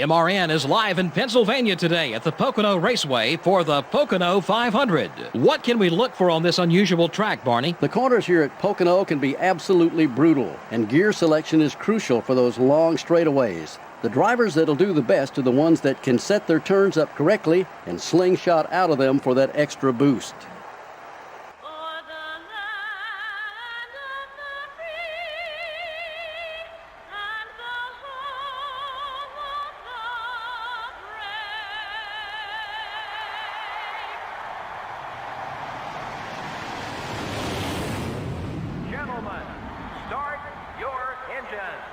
MRN is live in Pennsylvania today at the Pocono Raceway for the Pocono 500. What can we look for on this unusual track, Barney? The corners here at Pocono can be absolutely brutal, and gear selection is crucial for those long straightaways. The drivers that'll do the best are the ones that can set their turns up correctly and slingshot out of them for that extra boost. Gentlemen, start your engines.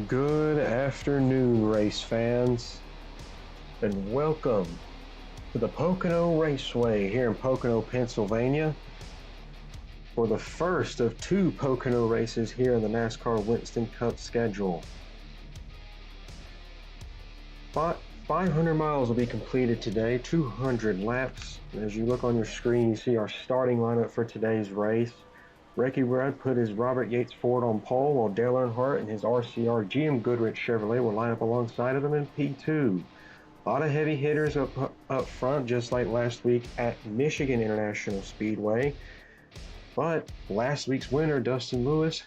Good afternoon, race fans, and welcome to the Pocono Raceway here in Pocono, Pennsylvania, for the first of two Pocono races here in the NASCAR Winston Cup schedule. 500 miles will be completed today, 200 laps. As you look on your screen, you see our starting lineup for today's race. Ricky Rudd put his Robert Yates Ford on pole, while Dale Earnhardt and his RCR GM Goodrich Chevrolet will line up alongside of them in P2. A lot of heavy hitters up front, just like last week at Michigan International Speedway. But last week's winner, Dustin Lewis,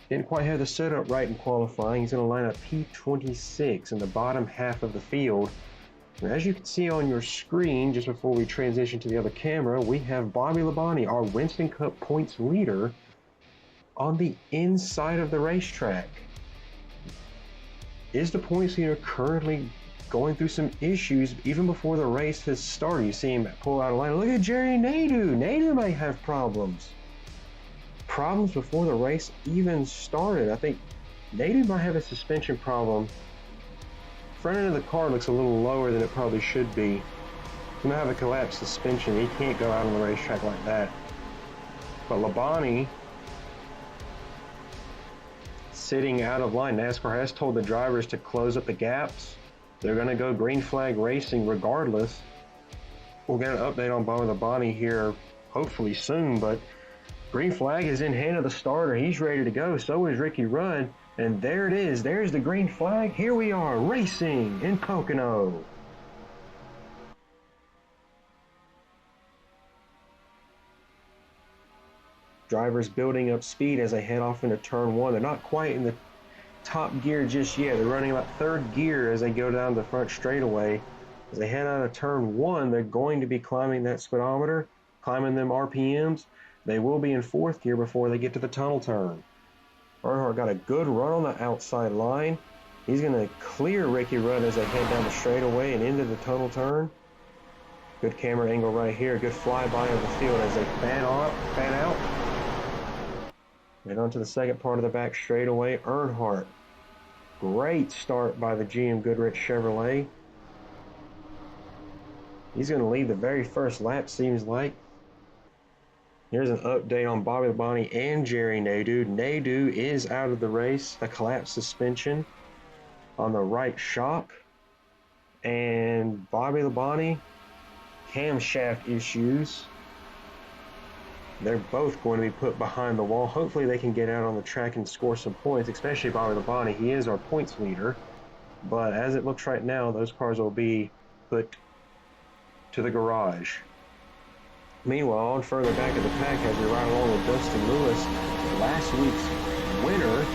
didn't quite have the setup right in qualifying. He's going to line up P26 in the bottom half of the field. And as you can see on your screen, just before we transition to the other camera, we have Bobby Labonte, our Winston Cup points leader, on the inside of the racetrack. Is the points leader currently going through some issues even before the race has started? You see him pull out a line. Look at Jerry Nadeau. Nadeau might have problems. Problems before the race even started. I think Nadeau might have a suspension problem. Front end of the car looks a little lower than it probably should be. He's gonna have a collapsed suspension. He can't go out on the racetrack like that. But Labonte sitting out of line. NASCAR has told the drivers to close up the gaps. They're gonna go green flag racing regardless. We'll get an update on Bobby Labonte here hopefully soon, but green flag is in hand of the starter. He's ready to go. So is Ricky Rudd. And there it is. There's the green flag. Here we are racing in Pocono. Drivers building up speed as they head off into turn one. They're not quite in the top gear just yet. They're running about third gear as they go down the front straightaway. As they head out of turn one, they're going to be climbing that speedometer, climbing them RPMs. They will be in fourth gear before they get to the tunnel turn. Earnhardt got a good run on the outside line. He's going to clear Ricky Rudd as they head down the straightaway and into the tunnel turn. Good camera angle right here. Good flyby of the field as they fan out. And onto the second part of the back straightaway. Earnhardt. Great start by the GM Goodrich Chevrolet. He's going to lead the very first lap, seems like. Here's an update on Bobby Labonte and Jerry Nadeau. Nadeau is out of the race, a collapsed suspension on the right shock. And Bobby Labonte, camshaft issues. They're both going to be put behind the wall. Hopefully they can get out on the track and score some points, especially Bobby Labonte. He is our points leader. But as it looks right now, those cars will be put to the garage. Meanwhile, on further back of the pack, as we ride along with Dustin Lewis, last week's winner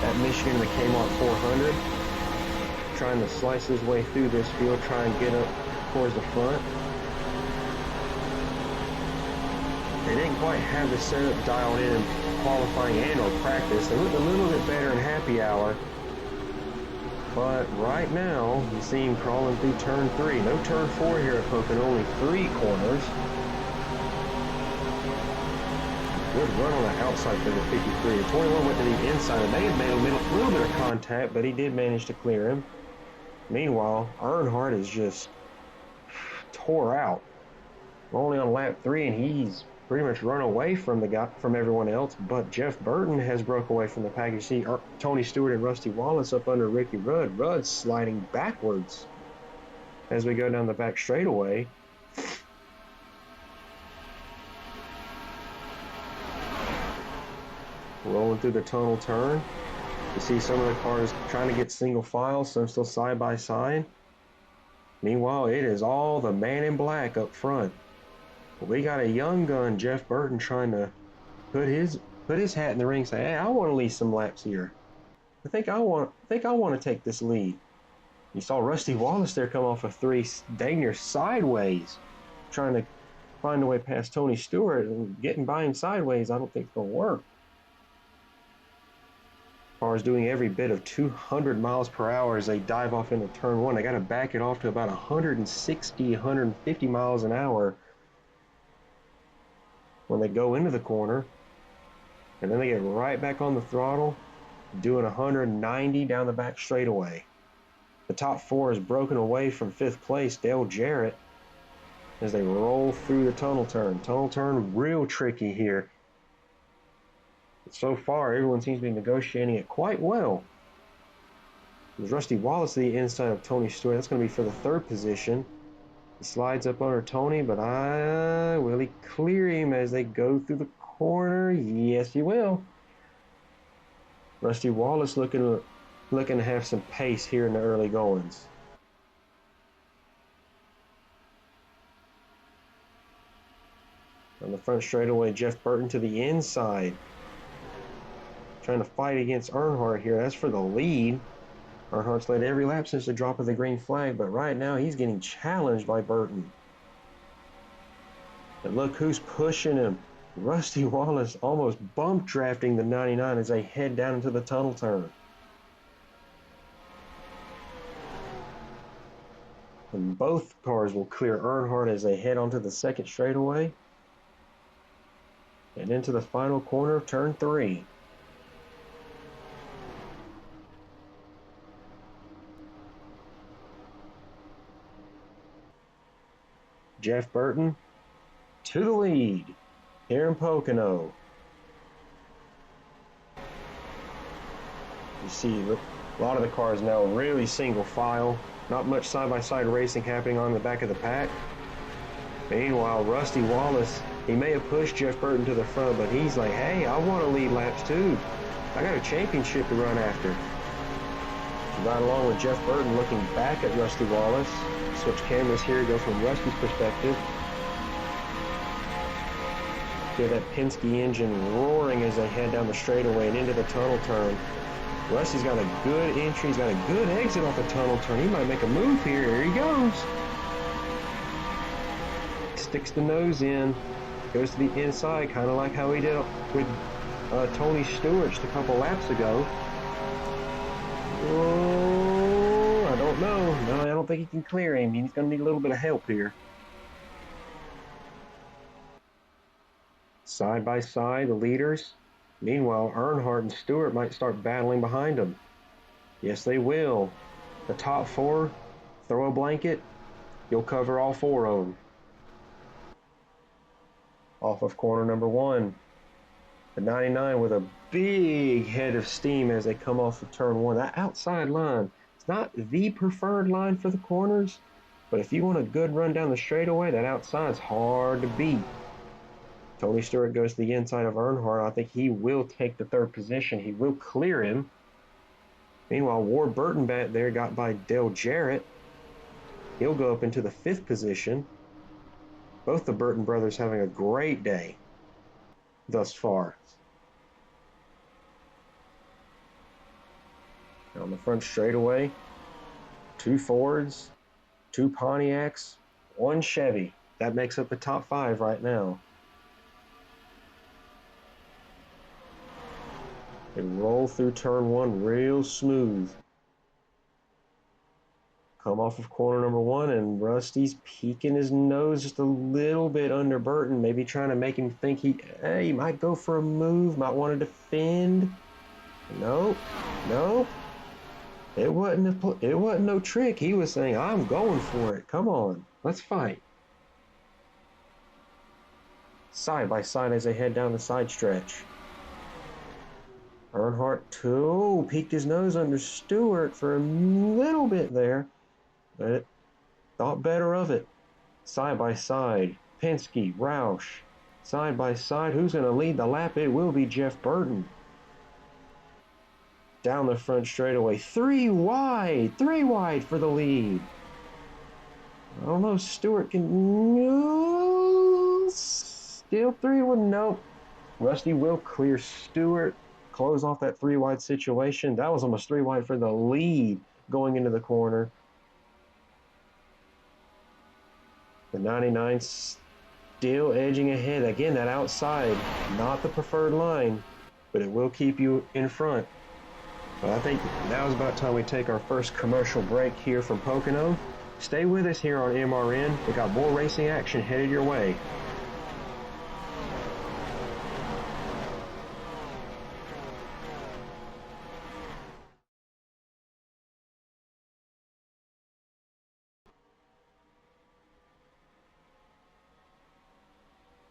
at Michigan in the Kmart 400, trying to slice his way through this field, try and get up towards the front. They didn't quite have the setup dialed in qualifying and or practice. They looked a little bit better in happy hour. But right now, you see him crawling through turn 3. No turn 4 here at Pocono, only 3 corners. Good run on the outside for the 53. The 21 went to the inside and may have made a little bit of contact, but he did manage to clear him. Meanwhile, Earnhardt is just tore out. We're only on lap 3, and he's pretty much run away from everyone else. But Jeff Burton has broke away from the pack. You see Tony Stewart and Rusty Wallace up under Ricky Rudd. Rudd's sliding backwards as we go down the back straightaway. Rolling through the tunnel turn. You see some of the cars trying to get single file, some still side by side. Meanwhile, it is all the man in black up front. We got a young gun, Jeff Burton, trying to put his hat in the ring, say, "Hey, I want to lead some laps here. I think I want to take this lead." You saw Rusty Wallace there come off of 3 dang near sideways, trying to find a way past Tony Stewart, and getting by him sideways I don't think it's going to work. Cars doing every bit of 200 miles per hour as they dive off into turn 1. They got to back it off to about 160, 150 miles an hour when they go into the corner, and then they get right back on the throttle, doing 190 down the back straightaway. The top 4 is broken away from 5th place, Dale Jarrett, as they roll through the tunnel turn. Tunnel turn real tricky here. So far, everyone seems to be negotiating it quite well. There's Rusty Wallace to the inside of Tony Stewart. That's going to be for the 3rd position. He slides up under Tony, but will he clear him as they go through the corner? Yes, he will. Rusty Wallace looking to have some pace here in the early goings. On the front straightaway, Jeff Burton to the inside, trying to fight against Earnhardt here. That's for the lead. Earnhardt's led every lap since the drop of the green flag, but right now he's getting challenged by Burton. And look who's pushing him. Rusty Wallace almost bump drafting the 99 as they head down into the tunnel turn. And both cars will clear Earnhardt as they head onto the 2nd straightaway and into the final corner of turn 3. Jeff Burton to the lead here in Pocono. You see a lot of the cars now really single file. Not much side-by-side racing happening on the back of the pack. Meanwhile, Rusty Wallace, he may have pushed Jeff Burton to the front, but he's like, hey, I want to lead laps too. I got a championship to run after. Right along with Jeff Burton looking back at Rusty Wallace. Switch cameras here, go from Rusty's perspective. Hear that Penske engine roaring as they head down the straightaway and into the tunnel turn. Rusty's got a good entry, he's got a good exit off the tunnel turn. He might make a move here. Here he goes. Sticks the nose in, goes to the inside, kind of like how he did with Tony Stewart just a couple laps ago. Oh, I don't know. No, I don't think he can clear him. He's going to need a little bit of help here. Side by side, the leaders. Meanwhile, Earnhardt and Stewart might start battling behind them. Yes, they will. The top 4, throw a blanket, you'll cover all 4 of them. Off of corner number 1. The 99 with a big head of steam as they come off of turn 1. That outside line, it's not the preferred line for the corners, but if you want a good run down the straightaway, that outside is hard to beat. Tony Stewart goes to the inside of Earnhardt. I think he will take the 3rd position. He will clear him. Meanwhile, Ward Burton back there got by Dale Jarrett. He'll go up into the 5th position. Both the Burton brothers having a great day thus far. On the front straightaway, 2 Fords, 2 Pontiacs, 1 Chevy. That makes up the top 5 right now. They roll through turn 1 real smooth. Come off of corner number 1, and Rusty's peeking his nose just a little bit under Burton, maybe trying to make him think he might go for a move, might want to defend. Nope. It wasn't no trick. He was saying, I'm going for it. Come on, let's fight. side by side as they head down the side stretch. Earnhardt too peeked his nose under Stewart for a little bit there, but thought better of it. Side by side, Penske, Roush, side by side. Who's going to lead the lap? It will be Jeff Burton. Down the front straightaway, three wide for the lead. I don't know if Stewart can. No, still 3-1. Nope. Rusty will clear Stewart, close off that 3 wide situation. That was almost 3 wide for the lead going into the corner. The 99 still edging ahead. Again, that outside, not the preferred line, but it will keep you in front. But I think now is about time we take our first commercial break here from Pocono. Stay with us here on MRN. We got more racing action headed your way.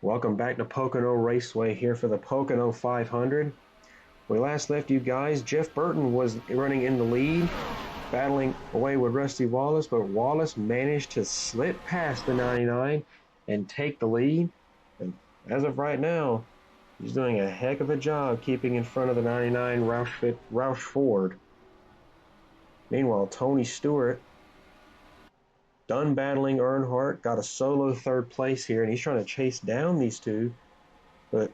Welcome back to Pocono Raceway here for the Pocono 500. We last left you guys, Jeff Burton was running in the lead, battling away with Rusty Wallace, but Wallace managed to slip past the 99 and take the lead. And as of right now, he's doing a heck of a job keeping in front of the 99 Roush Ford. Meanwhile, Tony Stewart, done battling Earnhardt, got a solo 3rd place here, and he's trying to chase down these two. But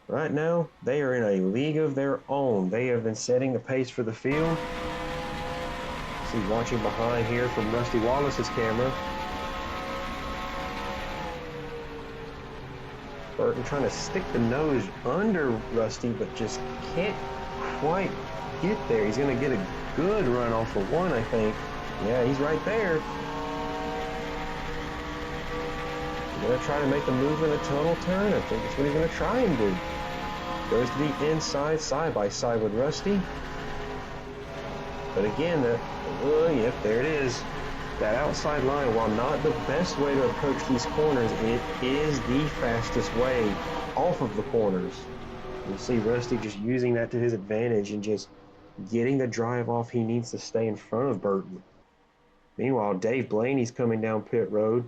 right now, they are in a league of their own. They have been setting the pace for the field. See, watching behind here from Rusty Wallace's camera. Burton trying to stick the nose under Rusty, but just can't quite get there. He's going to get a good run off of 1, I think. Yeah, he's right there. He's going to try to make the move in the tunnel turn. I think that's what he's going to try and do. Goes to the inside, side by side with Rusty. But again, yep, there it is. That outside line, while not the best way to approach these corners, it is the fastest way off of the corners. You see Rusty just using that to his advantage and just getting the drive off he needs to stay in front of Burton. Meanwhile, Dave Blaney's coming down pit road.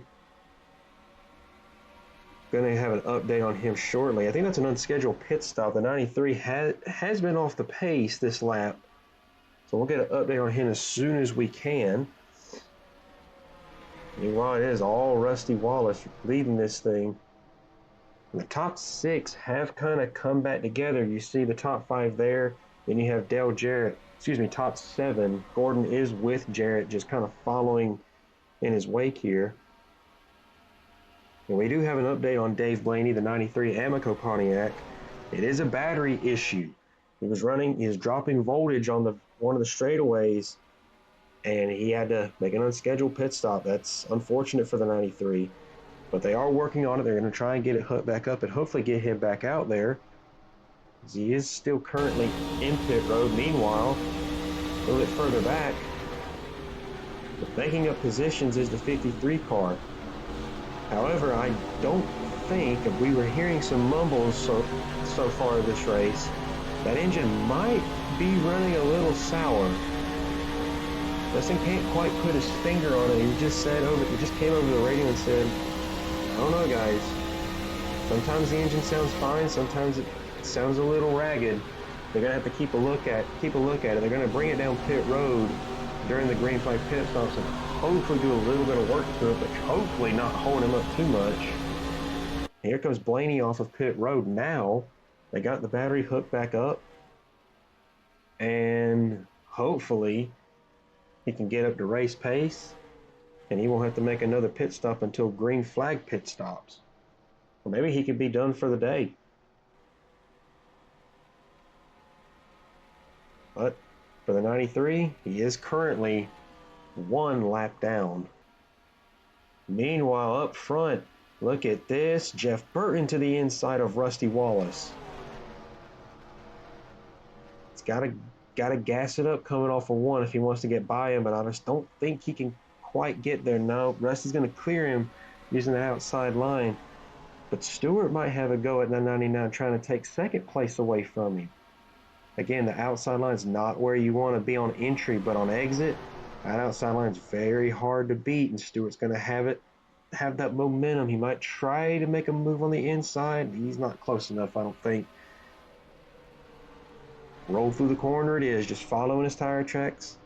Going to have an update on him shortly. I think that's an unscheduled pit stop. The 93 has been off the pace this lap. So we'll get an update on him as soon as we can. Meanwhile, it is all Rusty Wallace leading this thing. The top 6 have kind of come back together. You see the top 5 there. Then you have Dale Jarrett. Top 7. Gordon is with Jarrett, just kind of following in his wake here. And we do have an update on Dave Blaney, the 93 Amoco Pontiac. It is a battery issue. He was dropping voltage on one of the straightaways, and he had to make an unscheduled pit stop. That's unfortunate for the 93, but they are working on it. They're going to try and get it hooked back up and hopefully get him back out there. He is still currently in pit road. Meanwhile, a little bit further back, making up positions is the 53 car. However, I don't think, if we were hearing some mumbles so far this race, that engine might be running a little sour. Dustin can't quite put his finger on it. He just came over the radio and said, I don't know, guys. Sometimes the engine sounds fine, sometimes it sounds a little ragged. They're gonna have to keep a look at it. They're gonna bring it down pit road during the green flag pit stops and hopefully do a little bit of work to it, but hopefully not hold him up too much. Here comes Blaney off of pit road now. They got the battery hooked back up, and hopefully he can get up to race pace, and he won't have to make another pit stop until green flag pit stops. Or maybe he could be done for the day. But for the 93, he is currently 1 lap down. Meanwhile, up front, look at this. Jeff Burton to the inside of Rusty Wallace. He's got to gas it up coming off of 1 if he wants to get by him, but I just don't think he can quite get there. No, Rusty's going to clear him using the outside line. But Stewart might have a go at the 99 trying to take second place away from him. Again, the outside line is not where you want to be on entry, but on exit, that outside line is very hard to beat, and Stewart's going to have that momentum. He might try to make a move on the inside. He's not close enough, I don't think. Roll through the corner it is, just following his tire tracks.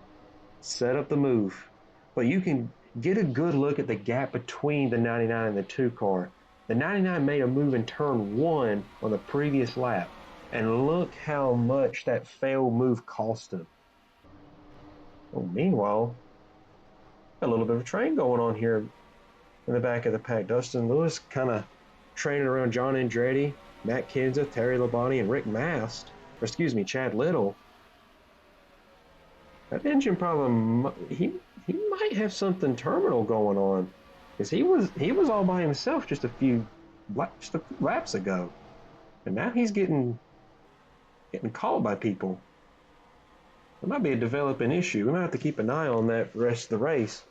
Set up the move. But you can get a good look at the gap between the 99 and the 2 car. The 99 made a move in turn 1 on the previous lap. And look how much that failed move cost him. Well, meanwhile, a little bit of a train going on here in the back of the pack. Dustin Lewis kind of training around John Andretti, Matt Kenseth, Terry Labonte, and Rick Mast. Or excuse me, Chad Little. That engine problem, he might have something terminal going on, because he was all by himself just a few laps ago, and now he's getting called by people. It might be a developing issue. We might have to keep an eye on that rest of the race.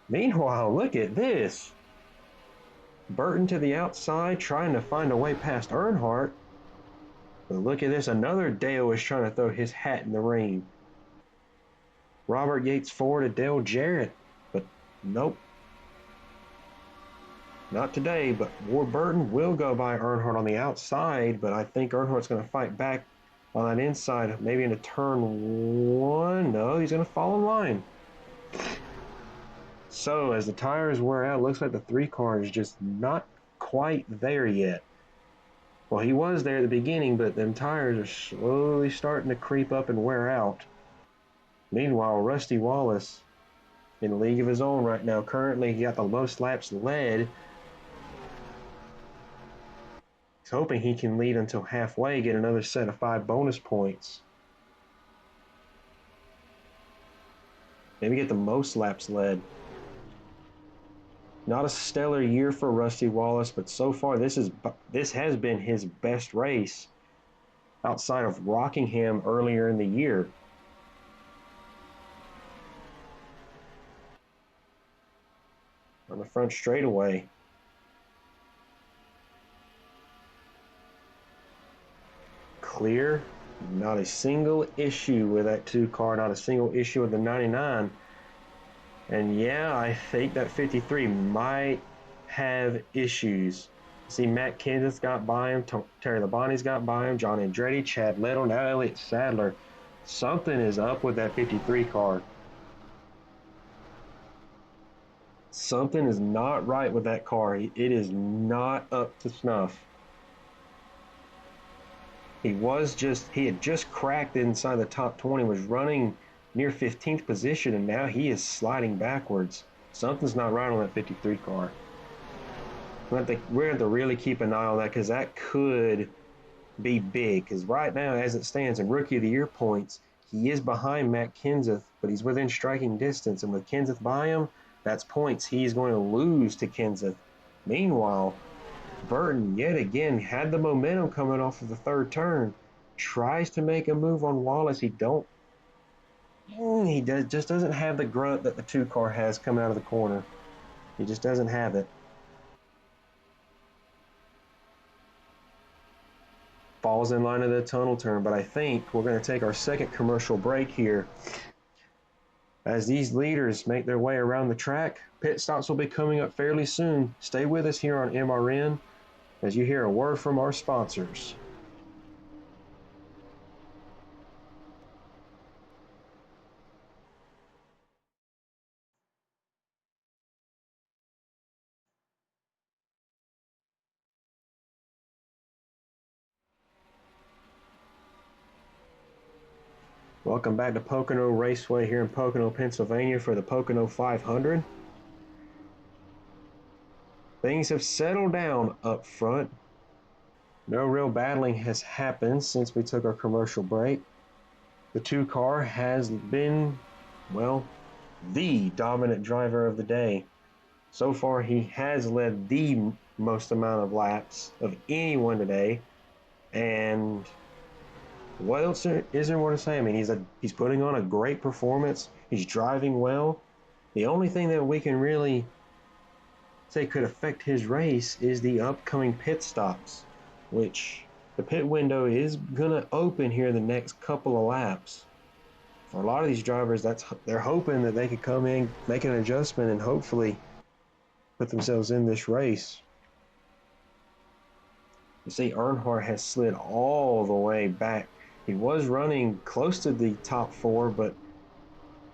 Meanwhile, look at this. Burton to the outside, trying to find a way past Earnhardt. But look at this. Another Dale is trying to throw his hat in the ring. Robert Yates forward to Dale Jarrett. But nope. Not today, but Ward Burton will go by Earnhardt on the outside, but I think Earnhardt's going to fight back on that inside, maybe into turn 1. No, he's going to fall in line. So as the tires wear out, it looks like the 3 car is just not quite there yet. Well, he was there at the beginning, but them tires are slowly starting to creep up and wear out. Meanwhile, Rusty Wallace in a league of his own right now. Currently, he got the most laps led. He's hoping he can lead until halfway, get another set of 5 bonus points. Maybe get the most laps led. Not a stellar year for Rusty Wallace, but so far this has been his best race outside of Rockingham earlier in the year. On the front straightaway. Clear. Not a single issue with that 2 car, not a single issue with the 99. And yeah, I think that 53 might have issues. See, Matt Kenseth got by him, Terry Labonte's got by him, John Andretti, Chad Little, now Elliott Sadler. Something is up with that 53 car. Something is not right with that car. It is not up to snuff. He had just cracked inside the top 20, was running near 15th position, and now he is sliding backwards. Something's not right on that 53 car. We're going to have to really keep an eye on that, because that could be big. Because right now, as it stands in Rookie of the Year points, he is behind Matt Kenseth, but he's within striking distance. And with Kenseth by him, that's points he's going to lose to Kenseth. Meanwhile, Burton yet again had the momentum coming off of the 3rd turn. Tries to make a move on Wallace. He just doesn't have the grunt that the 2 car has coming out of the corner. He just doesn't have it. Falls in line of the tunnel turn, but I think we're going to take our second commercial break here. As these leaders make their way around the track, pit stops will be coming up fairly soon. Stay with us here on MRN as you hear a word from our sponsors. Welcome back to Pocono Raceway here in Pocono, Pennsylvania for the Pocono 500. Things have settled down up front. No real battling has happened since we took our commercial break. The 2 car has been, well, the dominant driver of the day. So far, he has led the most amount of laps of anyone today. And what else is there more to say? I mean, he's putting on a great performance. He's driving well. The only thing that we can really say could affect his race is the upcoming pit stops, which the pit window is gonna open here the next couple of laps. For a lot of these drivers, they're hoping that they could come in, make an adjustment, and hopefully put themselves in this race. You see, Earnhardt has slid all the way back. He was running close to the top four, but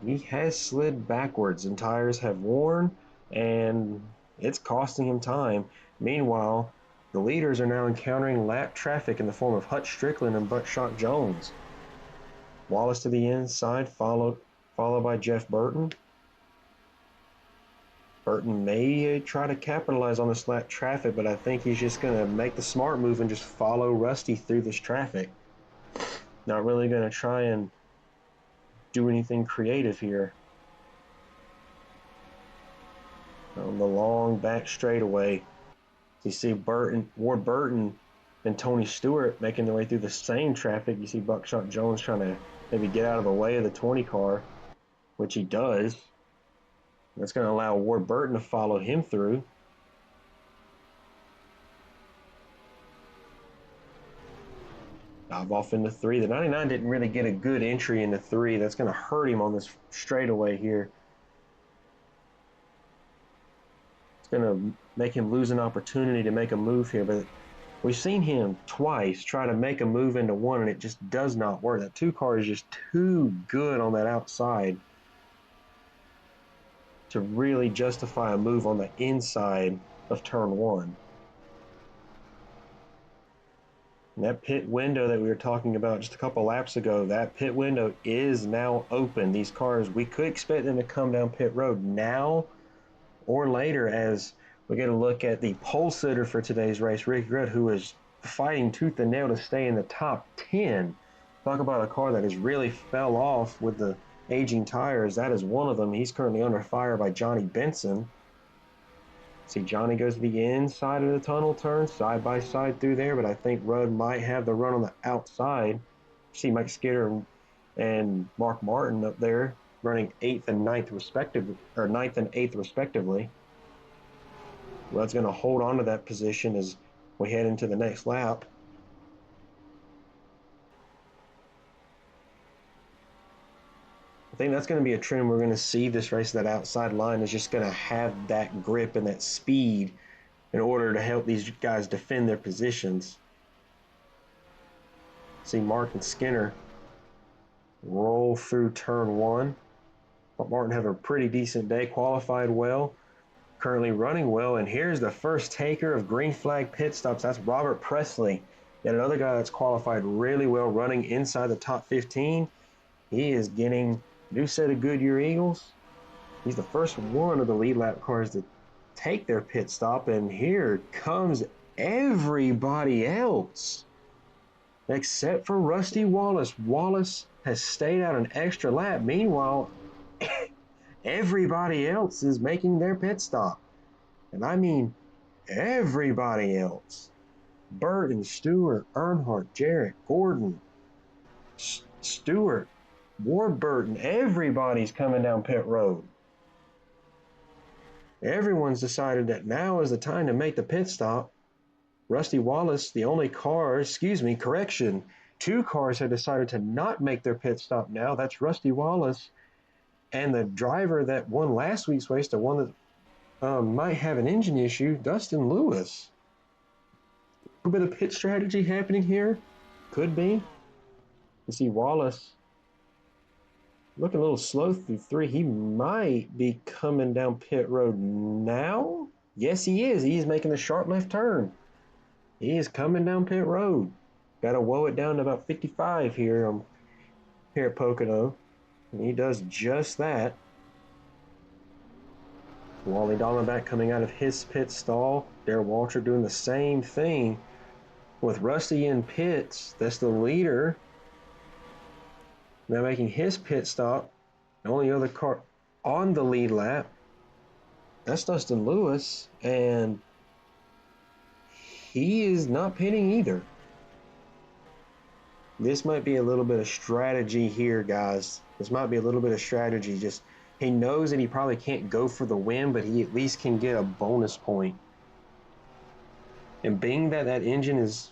he has slid backwards, and tires have worn, and it's costing him time. Meanwhile, the leaders are now encountering lap traffic in the form of Hutch Strickland and Buckshot Jones. Wallace to the inside, followed by Jeff Burton. Burton may try to capitalize on this lap traffic, but I think he's just going to make the smart move and just follow Rusty through this traffic. Not really going to try and do anything creative here. On the long back straightaway, you see Ward Burton and Tony Stewart making their way through the same traffic. You see Buckshot Jones trying to maybe get out of the way of the 20 car, which he does. That's going to allow Ward Burton to follow him through. Dive off into 3. The 99 didn't really get a good entry into 3. That's going to hurt him on this straightaway here. It's going to make him lose an opportunity to make a move here, but we've seen him twice try to make a move into 1, and it just does not work. That 2 car is just too good on that outside to really justify a move on the inside of turn 1. And that pit window that we were talking about just a couple laps ago, that pit window is now open. These cars, we could expect them to come down pit road now or later, as we get a look at the pole sitter for today's race, Rick Rudd, who is fighting tooth and nail to stay in the top 10. Talk about a car that has really fell off with the aging tires. That is one of them. He's currently under fire by Johnny Benson. See, Johnny goes to the inside of the tunnel turn, side by side through there, but I think Rudd might have the run on the outside. See Mike Skidder and Mark Martin up there running 8th and 9th respectively, or 9th and 8th respectively. Rudd's going to hold on to that position as we head into the next lap. I think that's going to be a trend we're going to see this race. That outside line is just going to have that grip and that speed in order to help these guys defend their positions. See Mark and Skinner roll through turn 1. But Martin have a pretty decent day, qualified well, currently running well, and here's the first taker of green flag pit stops. That's Robert Presley, yet another guy that's qualified really well, running inside the top 15. He is getting a new set of Goodyear Eagles. He's the first one of the lead lap cars to take their pit stop, and here comes everybody else except for Rusty Wallace. Wallace has stayed out an extra lap. Meanwhile, everybody else is making their pit stop. And I mean everybody else. Burton, Stewart, Earnhardt, Jarrett, Gordon, Stewart, Warburton, everybody's coming down pit road. Everyone's decided that now is the time to make the pit stop. Rusty Wallace, the only car, correction, 2 cars have decided to not make their pit stop now. That's Rusty Wallace and the driver that won last week's race, the one that might have an engine issue, Dustin Lewis. A little bit of pit strategy happening here. Could be. You see Wallace looking a little slow through 3. He might be coming down pit road now. Yes, he is. He is making the sharp left turn. He is coming down pit road. Got to woe it down to about 55 here at Pocono. And he does just that. Wally Dallenbach coming out of his pit stall. Darrell Waltrip doing the same thing. With Rusty in pits, that's the leader. Now making his pit stop. The only other car on the lead lap, that's Dustin Lewis. And he is not pitting either. This might be a little bit of strategy here, guys. This might be a little bit of strategy. Just He knows that he probably can't go for the win, but he at least can get a bonus point. And being that that engine is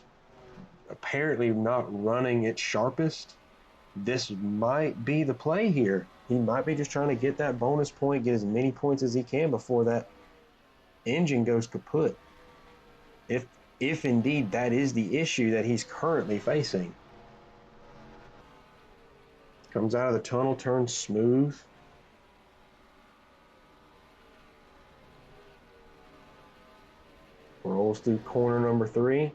apparently not running its sharpest, this might be the play here. He might be just trying to get that bonus point, get as many points as he can before that engine goes kaput. If indeed that is the issue that he's currently facing. Comes out of the tunnel, turns smooth. Rolls through corner number 3.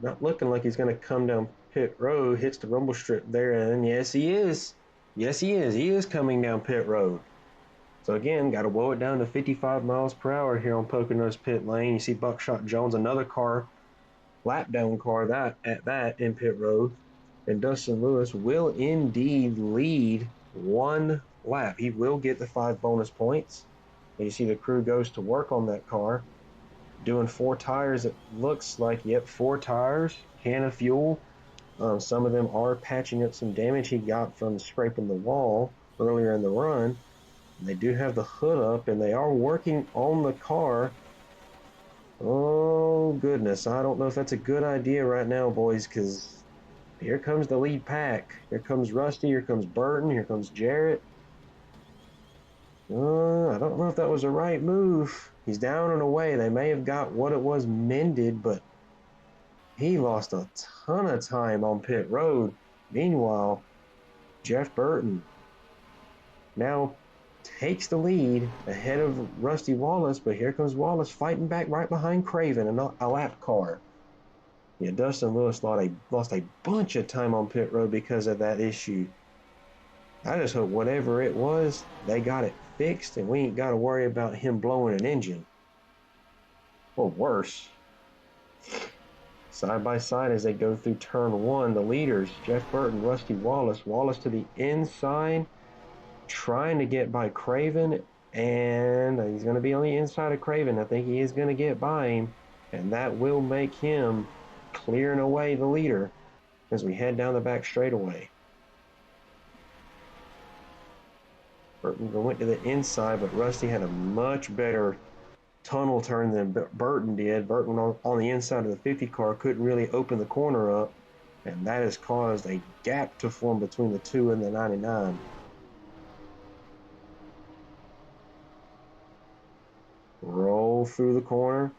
Not looking like he's going to come down pit road, hits the rumble strip there, and yes, he is. Yes, he is. He is coming down pit road. So again, got to blow it down to 55 miles per hour here on Pocono's pit lane. You see Buckshot Jones, another car, lap down car that in pit road. And Dustin Lewis will indeed lead one lap. He will get the 5 bonus points. And you see the crew goes to work on that car. Doing 4 tires, it looks like, yep, 4 tires, can of fuel. Some of them are patching up some damage he got from scraping the wall earlier in the run. They do have the hood up, and they are working on the car. Oh, goodness. I don't know if that's a good idea right now, boys, because here comes the lead pack. Here comes Rusty, here comes Burton, here comes Jarrett. I don't know if that was the right move. He's down and away. They may have got what it was mended, but he lost a ton of time on pit road. Meanwhile, Jeff Burton now takes the lead ahead of Rusty Wallace, but here comes Wallace fighting back right behind Craven, a lap car. Yeah, Dustin Lewis lost a bunch of time on pit road because of that issue. I just hope whatever it was, they got it fixed and we ain't got to worry about him blowing an engine. Or worse. Side by side as they go through turn 1, the leaders, Jeff Burton, Rusty Wallace. Wallace to the inside, trying to get by Craven, and he's going to be on the inside of Craven. I think he is going to get by him, and that will make him clearing away the leader as we head down the back straightaway. Burton went to the inside, but Rusty had a much better tunnel turn than Burton did. Burton on the inside of the 50 car couldn't really open the corner up, and that has caused a gap to form between the 2 and the 99. Roll through the corner.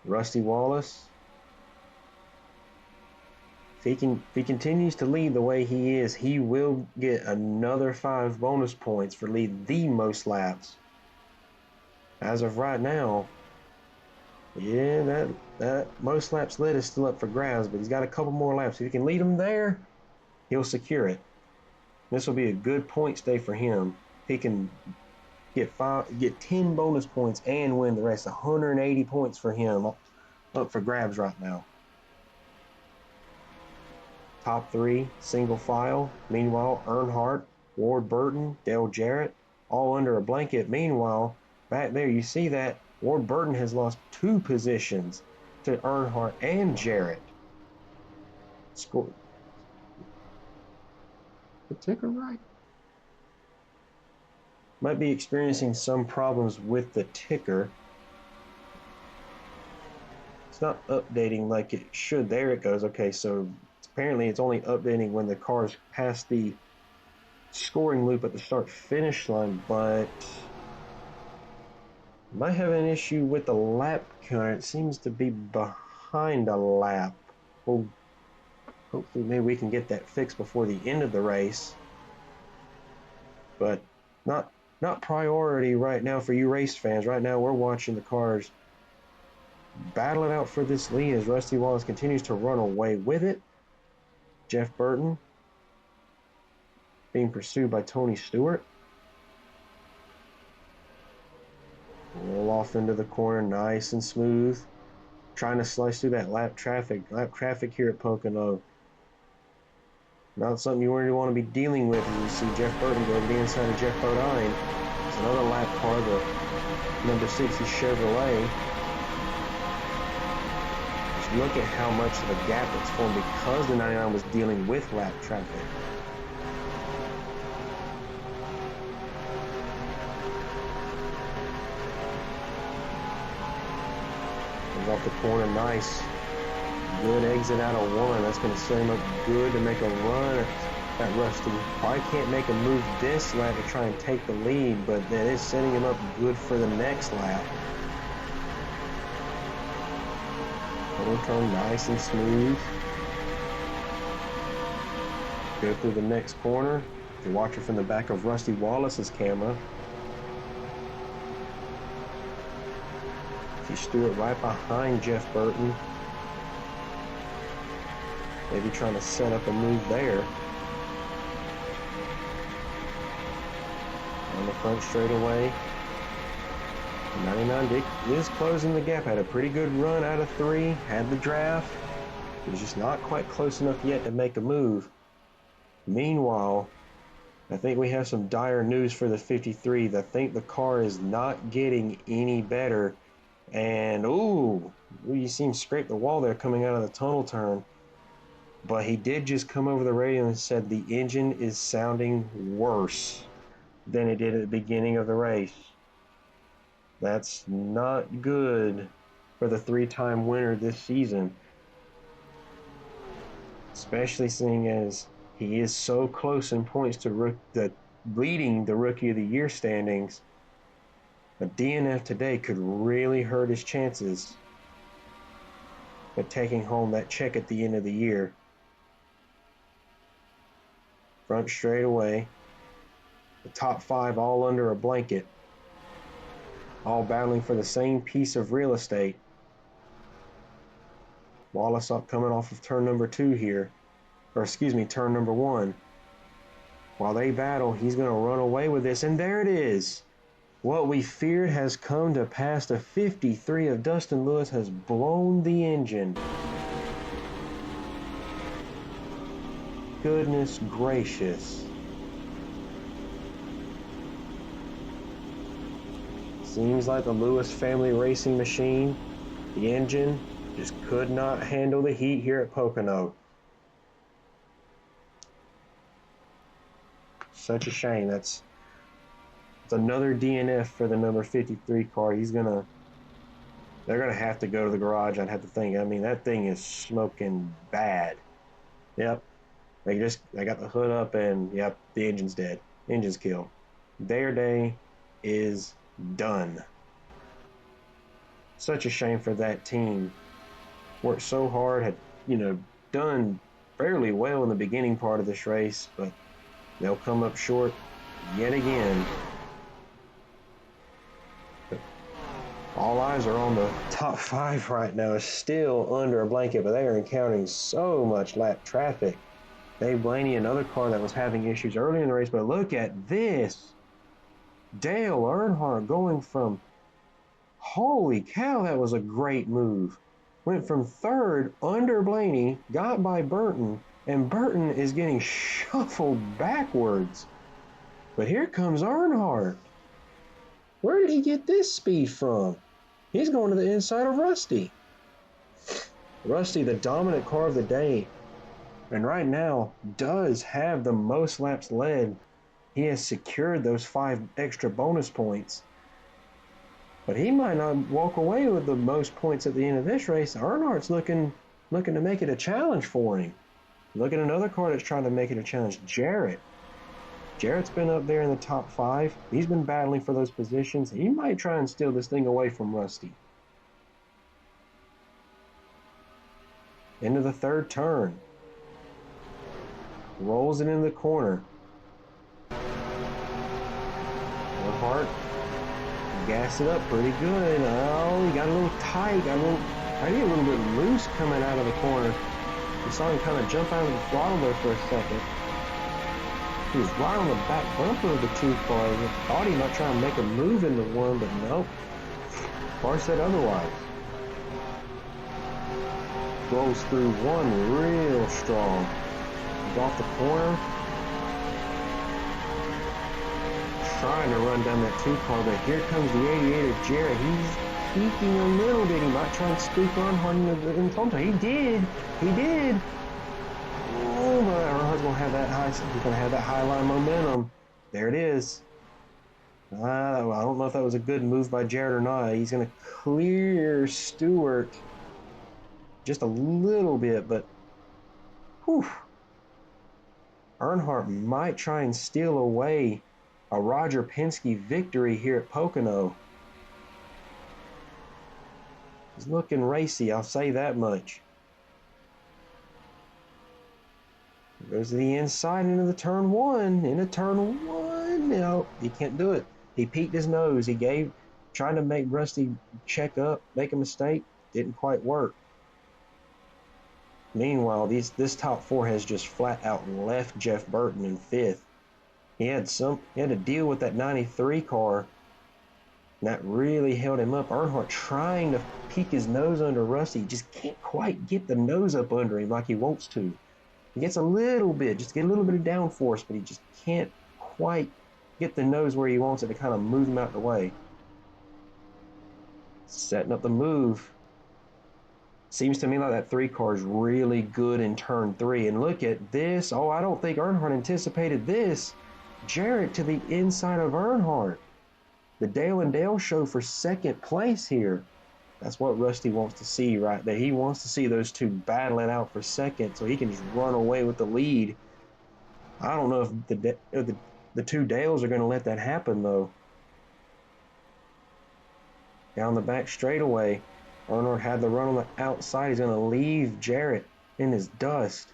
Rusty Wallace. If he continues to lead the way he is, he will get another 5 bonus points for leading the most laps. As of right now, yeah, that most laps led is still up for grabs, but he's got a couple more laps. If he can lead them there, he'll secure it. This will be a good points day for him. He can get 10 bonus points and win the rest. 180 points for him up for grabs right now. Top 3, single file. Meanwhile, Earnhardt, Ward Burton, Dale Jarrett, all under a blanket. Meanwhile, back there, you see that Ward Burton has lost 2 positions to Earnhardt and Jarrett. Score. The ticker right. Might be experiencing some problems with the ticker. It's not updating like it should. There it goes. Okay, so apparently it's only updating when the cars pass the scoring loop at the start-finish line, but might have an issue with the lap counter. It seems to be behind a lap. Well, hopefully maybe we can get that fixed before the end of the race. But not priority right now for you race fans. Right now we're watching the cars battle it out for this lead as Rusty Wallace continues to run away with it. Jeff Burton being pursued by Tony Stewart. Roll off into the corner, nice and smooth. Trying to slice through that lap traffic. Lap traffic here at Pocono. Not something you really want to be dealing with as you see Jeff Burton go to the inside of Jeff Bodine. It's another lap car, the number 60 Chevrolet. Just look at how much of a gap it's formed because the 99 was dealing with lap traffic. Off the corner, nice. Good exit out of one. That's going to set him up good to make a run at Rusty. Probably can't make a move this lap to try and take the lead, but that is setting him up good for the next lap. Little turn nice and smooth. Go through the next corner. If you're watching from the back of Rusty Wallace's camera, see Stewart right behind Jeff Burton. Maybe trying to set up a move there. On the front straightaway. 99 Dick is closing the gap. Had a pretty good run out of 3. Had the draft. It was just not quite close enough yet to make a move. Meanwhile, I think we have some dire news for the 53. I think the car is not getting any better. And, ooh, you see him scrape the wall there coming out of the tunnel turn. But he did just come over the radio and said the engine is sounding worse than it did at the beginning of the race. That's not good for the 3-time winner this season. Especially seeing as he is so close in points to leading the Rookie of the Year standings. A DNF today could really hurt his chances of taking home that check at the end of the year. Front straightaway. The top 5 all under a blanket. All battling for the same piece of real estate. Wallace up coming off of turn number 2 here. Or excuse me, turn number 1. While they battle, he's going to run away with this. And there it is. What we feared has come to pass. The 53 of Dustin Lewis has blown the engine. Goodness gracious. Seems like the Lewis family racing machine, the engine, just could not handle the heat here at Pocono. Such a shame. That's another DNF for the number 53 car. They're gonna have to go to the garage. I'd have to think. I mean, that thing is smoking bad. Yep. They got the hood up and yep, the engine's dead. Engine's killed. Their day is done. Such a shame for that team. Worked so hard, had, done fairly well in the beginning part of this race, but they'll come up short yet again. But all eyes are on the top 5 right now. It's still under a blanket, but they are encountering so much lap traffic. Dave Blaney, another car that was having issues early in the race, but look at this. Dale Earnhardt going from, holy cow, that was a great move. Went from 3rd under Blaney, got by Burton, and Burton is getting shuffled backwards. But here comes Earnhardt. Where did he get this speed from? He's going to the inside of Rusty. Rusty, the dominant car of the day, and right now does have the most laps led. He has secured those 5 extra bonus points. But he might not walk away with the most points at the end of this race. Earnhardt's looking to make it a challenge for him. Look at another car that's trying to make it a challenge, Jarrett. Jarrett's been up there in the top 5. He's been battling for those positions. He might try and steal this thing away from Rusty. Into the 3rd turn. Rolls it in the corner. Earnhardt gas it up pretty good. Oh, he got a little tight. I think a little bit loose coming out of the corner. You saw him kind of jump out of the throttle there for a second. He was right on the back bumper of the 2 car. I thought he might try and make a move into 1, but nope. Car said otherwise. Goes through 1 real strong. He's off the corner. Trying to run down that 2 car, but here comes the 88 of Jarrett. He's peeking a little bit. He might try and scoop Earnhardt in front of him. He did. Oh, but Earnhardt's gonna have that high. He's gonna have that high line momentum. There it is. Well, I don't know if that was a good move by Jarrett or not. He's going to clear Stewart just a little bit, but whew, Earnhardt might try and steal away a Roger Penske victory here at Pocono. He's looking racy, I'll say that much. Goes to the inside into the turn one. Into turn one. No, he can't do it. He peeked his nose. Trying to make Rusty check up, make a mistake. Didn't quite work. Meanwhile, this top four has just flat out left Jeff Burton in fifth. He had to deal with that 93 car. And that really held him up. Earnhardt trying to peek his nose under Rusty. Just can't quite get the nose up under him like he wants to. He gets a little bit, just get a little bit of downforce, but he just can't quite get the nose where he wants it to kind of move him out of the way. Setting up the move. Seems to me like that 3 car is really good in turn 3. And look at this. Oh, I don't think Earnhardt anticipated this. Jarrett to the inside of Earnhardt. The Dale and Dale show for second place here. That's what Rusty wants to see right there. He wants to see those two battling out for second so he can just run away with the lead. I don't know if the two Dales are going to let that happen, though. Down the back straightaway, Earnhardt had the run on the outside. He's going to leave Jarrett in his dust.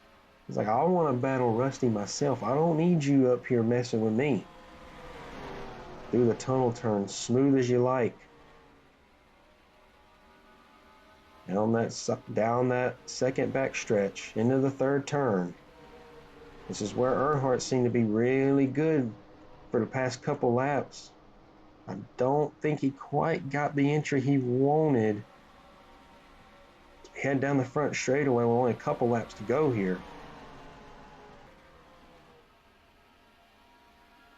He's like, I want to battle Rusty myself. I don't need you up here messing with me. Through the tunnel turn, smooth as you like. Down that second back stretch, into the third turn. This is where Earnhardt seemed to be really good for the past couple laps. I don't think he quite got the entry he wanted. Head down the front straightaway with only a couple laps to go here.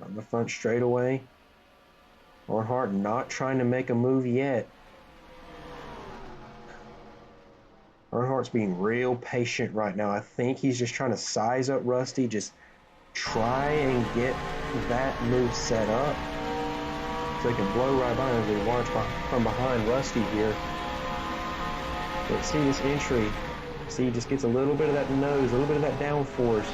On the front straightaway. Earnhardt not trying to make a move yet. Earnhardt's being real patient right now. I think he's just trying to size up Rusty, just try and get that move set up so he can blow right by him as we watch from behind Rusty here. But see this entry. See, he just gets a little bit of that nose, a little bit of that downforce.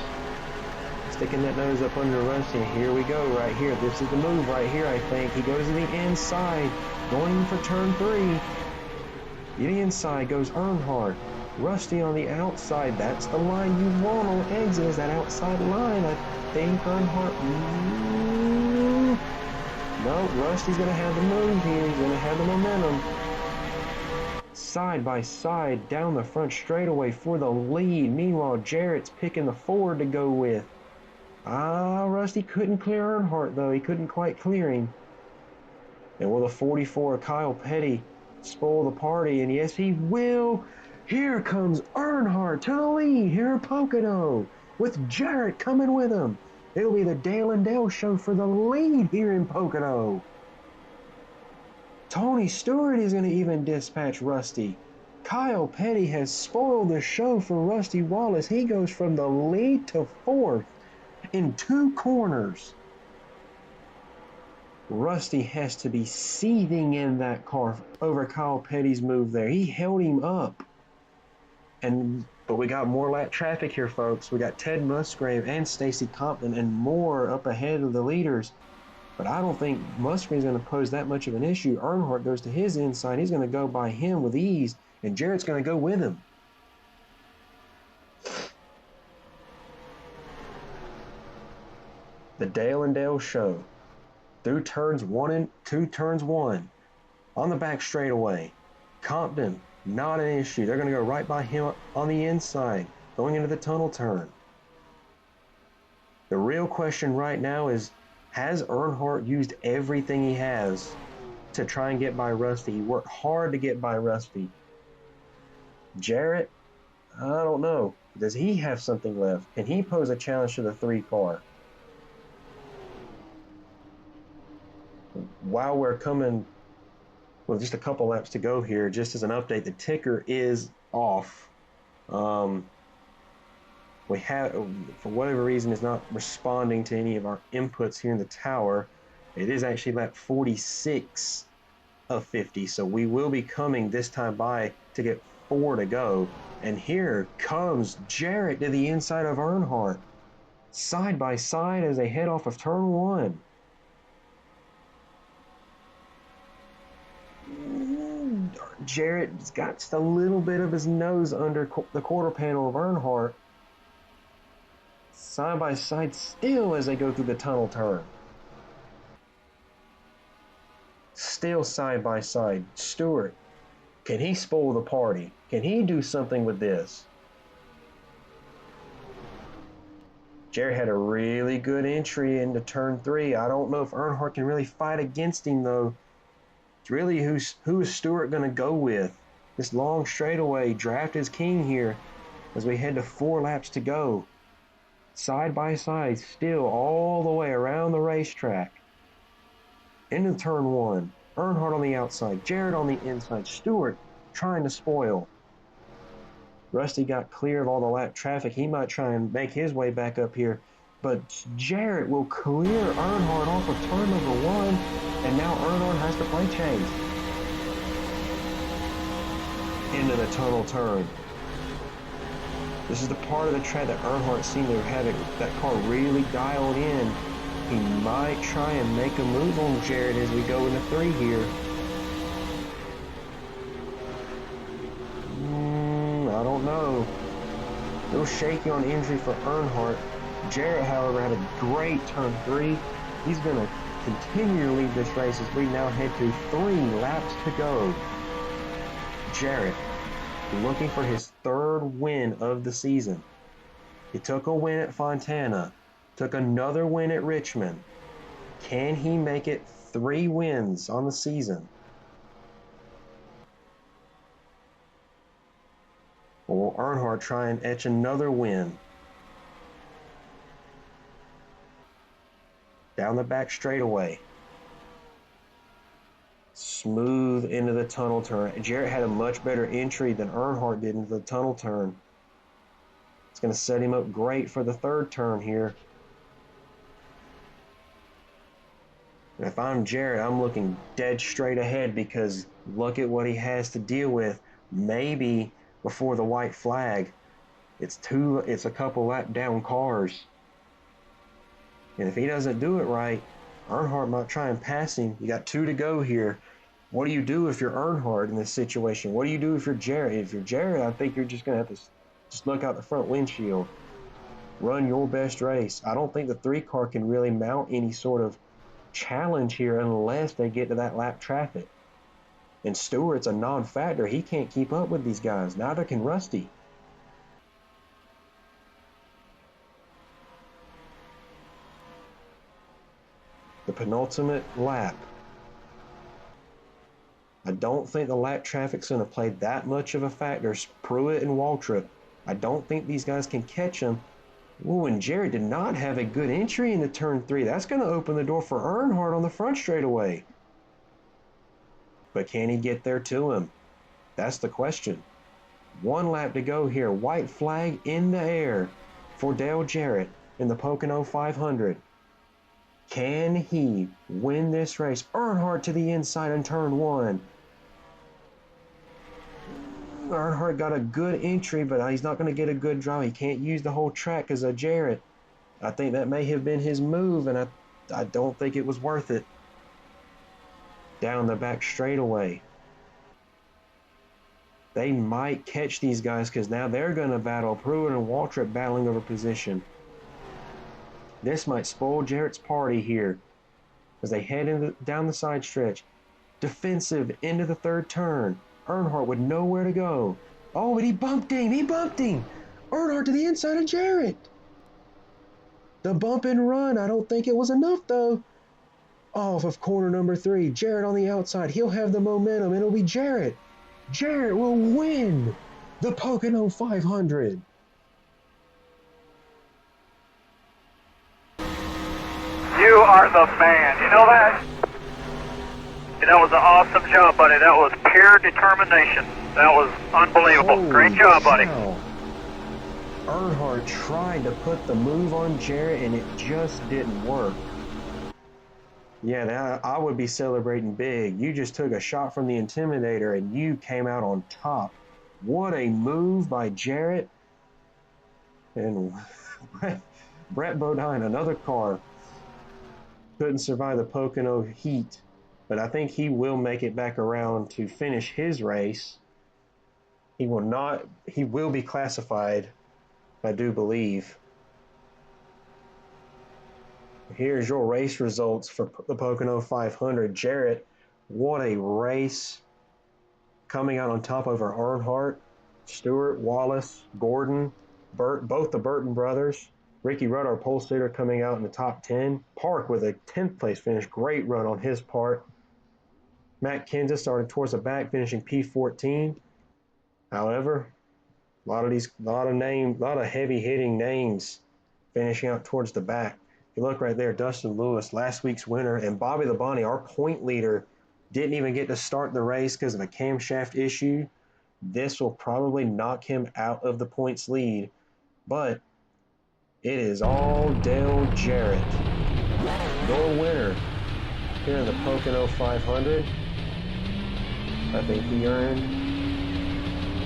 Sticking that nose up under Rusty. And here we go right here. This is the move right here, I think. He goes to the inside, going for turn 3. To the inside goes Earnhardt. Rusty on the outside. That's the line you want on exit, is that outside line. I think Earnhardt. No, Rusty's going to have the move here. He's going to have the momentum. Side by side down the front straightaway for the lead. Meanwhile, Jarrett's picking the Ford to go with. Rusty couldn't clear Earnhardt, though. He couldn't quite clear him. And will the 44 Kyle Petty spoil the party? And yes, he will. Here comes Earnhardt to the lead here at Pocono with Jarrett coming with him. It'll be the Dale and Dale show for the lead here in Pocono. Tony Stewart is going to even dispatch Rusty. Kyle Petty has spoiled the show for Rusty Wallace. He goes from the lead to 4th in 2 corners. Rusty has to be seething in that car over Kyle Petty's move there. He held him up. But we got more lap traffic here, folks. We got Ted Musgrave and Stacy Compton and more up ahead of the leaders. But I don't think Musgrave's going to pose that much of an issue. Earnhardt goes to his inside. He's going to go by him with ease, and Jarrett's going to go with him. The Dale and Dale show. Through turns 1 and 2, turns 1. On the back straightaway. Compton, not an issue. They're going to go right by him on the inside, going into the tunnel turn. The real question right now is, has Earnhardt used everything he has to try and get by Rusty? He worked hard to get by Rusty. Jarrett, I don't know. Does he have something left? Can he pose a challenge to the 3 car? While we're coming with just a couple laps to go here, just as an update, the ticker is off. We have, for whatever reason, is not responding to any of our inputs here in the tower. It is actually lap 46 of 50, so we will be coming this time by to get 4 to go. And here comes Jarrett to the inside of Earnhardt, side by side as they head off of turn 1. Jarrett's got just a little bit of his nose under the quarter panel of Earnhardt. Side by side still as they go through the tunnel turn. Still side by side. Stewart, can he spoil the party? Can he do something with this? Jarrett had a really good entry into turn 3. I don't know if Earnhardt can really fight against him though. It's really who is Stewart going to go with? This long straightaway, draft is king here as we head to 4 laps to go. Side by side, still all the way around the racetrack. Into turn 1. Earnhardt on the outside, Jarrett on the inside, Stewart trying to spoil. Rusty got clear of all the lap traffic. He might try and make his way back up here, but Jarrett will clear Earnhardt off of turn number 1, and now Earnhardt has to play chase. Into the tunnel turn. This is the part of the track that Earnhardt seemed to have that car really dialed in. He might try and make a move on Jarrett as we go into 3 here. I don't know. A little shaky on injury for Earnhardt. Jarrett, however, had a great turn 3. He's going to continue to lead this race as we now head to 3 laps to go. Jarrett looking for his 3rd win of the season. He took a win at Fontana, took another win at Richmond. Can he make it 3 wins on the season? Or will Earnhardt try and etch another win? Down the back straightaway. Smooth into the tunnel turn. Jarrett had a much better entry than Earnhardt did into the tunnel turn. It's going to set him up great for the 3rd turn here. And if I'm Jarrett, I'm looking dead straight ahead because look at what he has to deal with. Maybe before the white flag, it's a couple lap down cars. And if he doesn't do it right, Earnhardt might try and pass him. You got 2 to go here. What do you do if you're Earnhardt in this situation? What do you do if you're Jarrett? If you're Jarrett, I think you're just going to have to just look out the front windshield. Run your best race. I don't think the 3 car can really mount any sort of challenge here unless they get to that lap traffic. And Stewart's a non-factor. He can't keep up with these guys. Neither can Rusty. The penultimate lap. I don't think the lap traffic's going to play that much of a factor. Pruitt and Waltrip, I don't think these guys can catch them. Ooh, and Jarrett did not have a good entry into turn 3. That's going to open the door for Earnhardt on the front straightaway. But can he get there to him? That's the question. 1 lap to go here. White flag in the air for Dale Jarrett in the Pocono 500. Can he win this race? Earnhardt to the inside in turn 1. Earnhardt got a good entry, but he's not going to get a good draw. He can't use the whole track because of Jarrett. I think that may have been his move, and I don't think it was worth it. Down the back straightaway. They might catch these guys because now they're going to battle. Pruitt and Waltrip battling over position. This might spoil Jarrett's party here as they head down the side stretch. Defensive into the 3rd turn. Earnhardt with nowhere to go. Oh, but he bumped him. He bumped him. Earnhardt to the inside of Jarrett. The bump and run. I don't think it was enough, though. Off of corner number 3. Jarrett on the outside. He'll have the momentum. It'll be Jarrett. Jarrett will win the Pocono 500. You are the man. You know that? That was an awesome job, buddy. That was pure determination. That was unbelievable. Holy Great job, buddy. cow. Earnhardt tried to put the move on Jarrett, and it just didn't work. Yeah, now I would be celebrating big. You just took a shot from the Intimidator and you came out on top. What a move by Jarrett. And Brett Bodine, another car, couldn't survive the Pocono heat. But I think he will make it back around to finish his race. He will be classified, I do believe. Here's your race results for the Pocono 500. Jarrett, what a race. Coming out on top over Earnhardt, Stewart, Wallace, Gordon, both the Burton brothers. Ricky Rudd, our pole sitter, coming out in the top 10. Park with a 10th place finish. Great run on his part. Matt Kenseth started towards the back, finishing P14. However, a lot of heavy hitting names finishing out towards the back. You look right there, Dustin Lewis, last week's winner, and Bobby Labonte, our point leader, didn't even get to start the race because of a camshaft issue. This will probably knock him out of the points lead, but it is all Dale Jarrett, your winner here in the Pocono 500. I think he earned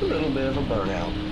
a little bit of a burnout.